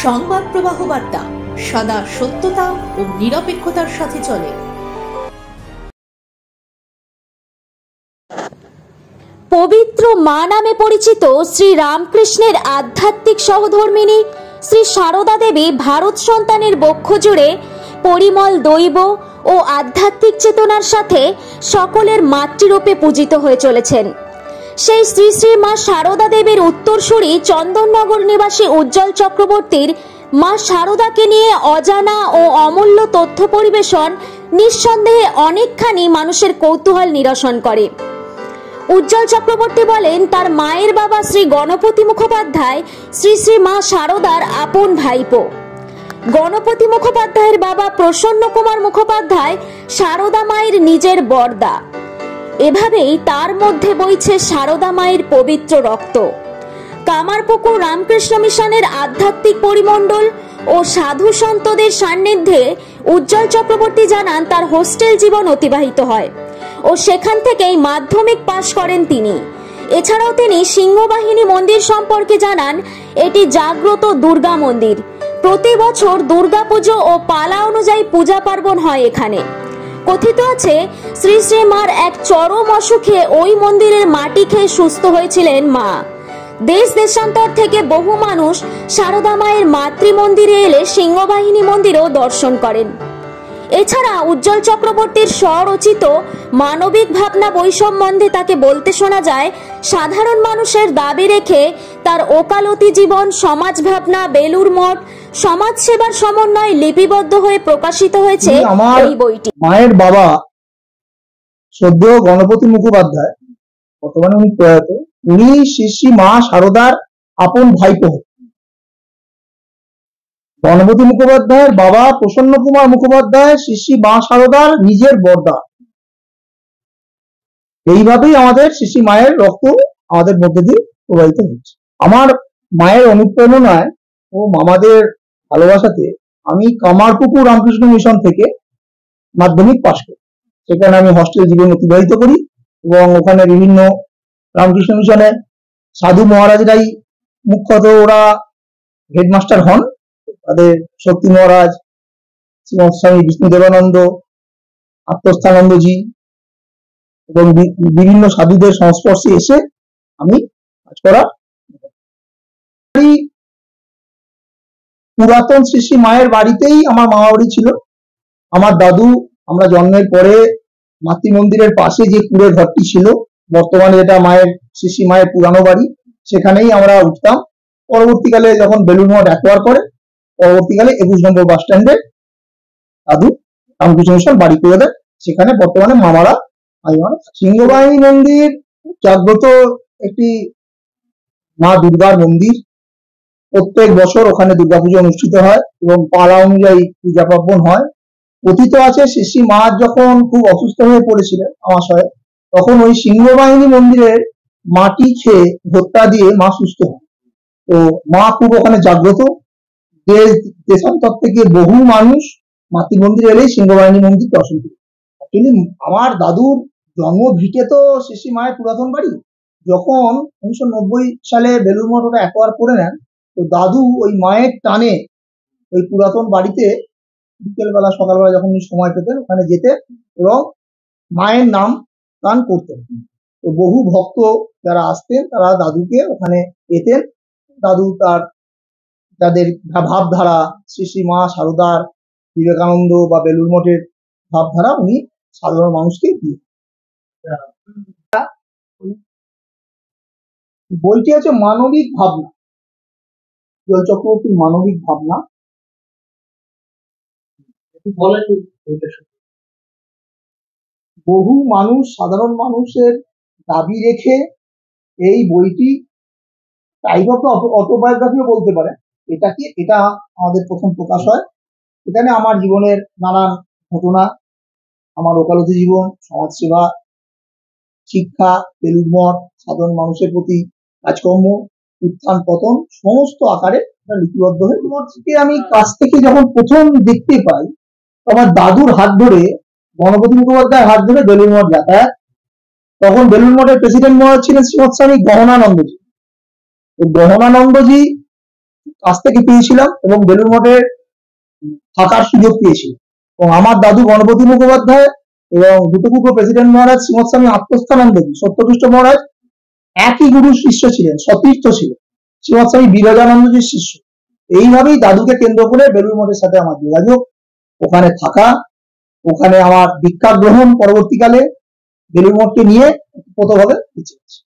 সংবাদ প্রবাহ বার্তা সদা সত্যতা ও নিরপেক্ষতার সাথে চলে। পবিত্র মা নামে পরিচিত শ্রী রামকৃষ্ণের আধ্যাত্মিক সহধর্মিণী শ্রী সারদা দেবী ভারত সন্তানের বক্ষ জুড়ে পরিমল দৈব ও আধ্যাত্মিক চেতনার সাথে সকলের মাতৃরূপে পূজিত হয়ে চলেছেন। সেই শ্রী শ্রী মা সারদা দেবীর উত্তরসূরি চন্দননগর নিবাসী উজ্জ্বল চক্রবর্তীর মা সারদাকে নিয়ে অজানা ও অমূল্য তথ্য পরিবেশন নিঃসন্দেহে অনেকখানি মানুষের কৌতূহল নিরসন করে। উজ্জ্বল চক্রবর্তী বলেন, তার মায়ের বাবা শ্রী গণপতি মুখোপাধ্যায় শ্রী শ্রী মা সারদার আপন ভাইপো। গণপতি মুখোপাধ্যায়ের বাবা প্রসন্ন কুমার মুখোপাধ্যায় সারদা মায়ের নিজের বরদা। এভাবেই তার মধ্যে বইছে সারদা মায়ের পবিত্র রক্ত। কামারপুকুর রামকৃষ্ণ মিশনের আধ্যাত্মিক পরিমণ্ডল ও সাধু সন্তদের সান্নিধ্যে উজ্জ্বল চক্রবর্তী জানান, তার হোস্টেল জীবন অতিবাহিত হয় ও সেখান থেকেই মাধ্যমিক পাশ করেন তিনি। এছাড়াও তিনি সিংহবাহিনী মন্দির সম্পর্কে জানান, এটি জাগ্রত দুর্গা মন্দির। প্রতি বছর দুর্গাপুজো ও পালা অনুযায়ী পূজা পার্বণ হয় এখানে। কথিত আছে, শ্রী শ্রী মার এক চরম অসুখে ওই মন্দিরের মাটি খেয়ে সুস্থ হয়েছিলেন মা। দেশ দেশান্তর থেকে বহু মানুষ সারদা মায়ের মাতৃমন্দিরে এলে সিংহবাহিনী মন্দিরেও দর্শন করেন। এছাড়া উজ্জ্বল চক্রবর্তীর স্বরচিত মানবিক ভাবনা বই সম্বন্ধে তাকে বলতে শোনা যায়, সাধারণ মানুষের দাবি রেখে তার ওকালতি জীবন, সমাজ ভাবনা, বেলুর মঠ, সমাজ সেবার সমন্বয় লিপিবদ্ধ হয়ে প্রকাশিত হয়েছে এই বইটি। মায়ের বাবা সদ্য গণপতি মুখোপাধ্যায়, বর্তমানে উনি প্রয়াত, উনি শ্রী শ্রী মা সারদার আপন ভাইপো। গণপতি মুখোপাধ্যায়ের বাবা প্রসন্ন কুমার মুখোপাধ্যায় শ্রী শ্রী মা সারদার নিজের বরদা। এইভাবেই আমাদের শ্রী শ্রী মায়ের রক্ত আমাদের মধ্যে দিয়ে প্রবাহিত হচ্ছে। আমার মায়ের অনুপ্রেরণায় ও মামাদের ভালোবাসাতে আমি কামারপুকুর রামকৃষ্ণ মিশন থেকে মাধ্যমিক পাশ করি। সেখানে আমি হস্টেল জীবন অতিবাহিত করি এবং ওখানে বিভিন্ন রামকৃষ্ণ মিশনে সাধু মহারাজরাই মুখ্যত ওরা হেডমাস্টার হন। তাদের শক্তি মহারাজ, শ্রীমৎ স্বামী বিষ্ণুদেবানন্দ, আত্মস্থানন্দজি এবং বিভিন্ন সাধুদের সংস্পর্শে এসে আমি কাজ করা। পুরাতন শ্রী শ্রী মায়ের বাড়িতেই আমার মামা বাড়ি ছিল। আমার দাদু, আমরা জন্মের পরে মাতৃমন্দিরের পাশে যে কুড়ে ঘরটি ছিল, বর্তমানে এটা মায়ের শ্রী শ্রী মায়ের পুরানো বাড়ি, সেখানেই আমরা উঠতাম। পরবর্তীকালে যখন বেলুর মঠ অ্যাকোয়ার করে, পরবর্তীকালে 21 নম্বর বাস স্ট্যান্ডে দাদু রামকৃষ্ণ মিশন বাড়ি করে দেয়। সেখানে বর্তমানে মামারা। সিংহবাহিনী মন্দির জাগ্রত একটি মা দুর্গার মন্দির। প্রত্যেক বছর ওখানে দুর্গাপুজো অনুষ্ঠিত হয় এবং পালা অনুযায়ী পূজা পার্বণ হয়। কথিত আছে, শ্রী শ্রী মা যখন খুব অসুস্থ হয়ে পড়েছিলেন আমাশয়ে, তখন ওই সিংহবাহিনী মন্দিরের মাটি খেয়ে ভোক্তা দিয়ে মা সুস্থ হয়। তো মা খুব ওখানে জাগ্রত। দেশ দেশান্তর থেকে বহু মানুষ মাতৃমন্দিরে এলেই সিংহবাহিনী মন্দির দর্শন করে। অ্যাকচুয়ালি আমার দাদুর জন্ম ভিটে তো শ্রী শ্রী মায়ের পুরাতন বাড়ি। যখন 1990 সালে বেলুর মঠ ওটা অ্যাকোয়ার করে নেন, তো দাদু ওই মায়ের টানে ওই পুরাতন বাড়িতে বিকেলবেলা সকালবেলা যখন সময় পেতেন ওখানে যেতেন এবং মায়ের নাম গান করতেন। তো বহু ভক্ত যারা আসতেন তারা দাদুকে ওখানে পেতেন। দাদু তাদের ভাবধারা, শ্রী শ্রী মা সারদার, বিবেকানন্দ বা বেলুর মঠের ভাবধারা উনি সাধারণ মানুষকে দিয়ে। বইটি আছে মানবিক ভাবনা, উজ্জ্বল চক্রবর্তীর মানবিক ভাবনা। বহু মানুষ, সাধারণ মানুষের দাবি রেখে এই বইটি টাইপ অফ অটোবায়োগ্রাফিও বলতে পারে। এটা আমাদের প্রথম প্রকাশ হয়। এখানে আমার জীবনের নানান ঘটনা, আমার ওকালতি জীবন, সমাজসেবা, শিক্ষা, বেলুর মঠ, সাধারণ মানুষের প্রতি কাজকর্ম, উত্থান পতন সমস্ত আকারে লিপিবদ্ধ হয়ে তোমাকে আমি কাছ থেকে যখন প্রথম দেখতে পাই, আমার দাদুর হাত ধরে, গণপতি মুখোপাধ্যায়ের হাত ধরে বেলুর মঠ যাতায়াত। তখন বেলুর মঠের প্রেসিডেন্ট মহারাজ ছিলেন শ্রীমৎ স্বামী গহনানন্দজি। গহনানন্দজি কাছ থেকে পেয়েছিলাম এবং বেলুড় মঠে থাকার সুযোগ পেয়েছিলাম। এবং আমার দাদু গণপতি মুখোপাধ্যায় এবং ভূতপূর্ব প্রেসিডেন্ট মহারাজ শ্রীমৎ স্বামী আত্মস্থানন্দ সত্যপুষ্ট মহারাজ একই গুরুর শিষ্য ছিলেন, সতীর্থ ছিলেন, শ্রীমৎ স্বামী বিরজানন্দজির শিষ্য। এইভাবেই দাদুকে কেন্দ্র করে বেলুড় মঠের সাথে আমার যোগাযোগ, ওখানে থাকা, ওখানে আমার দীক্ষা গ্রহণ, পরবর্তীকালে বেলুড় মঠকে নিয়ে প্রতভাবে বেঁচে গেছে।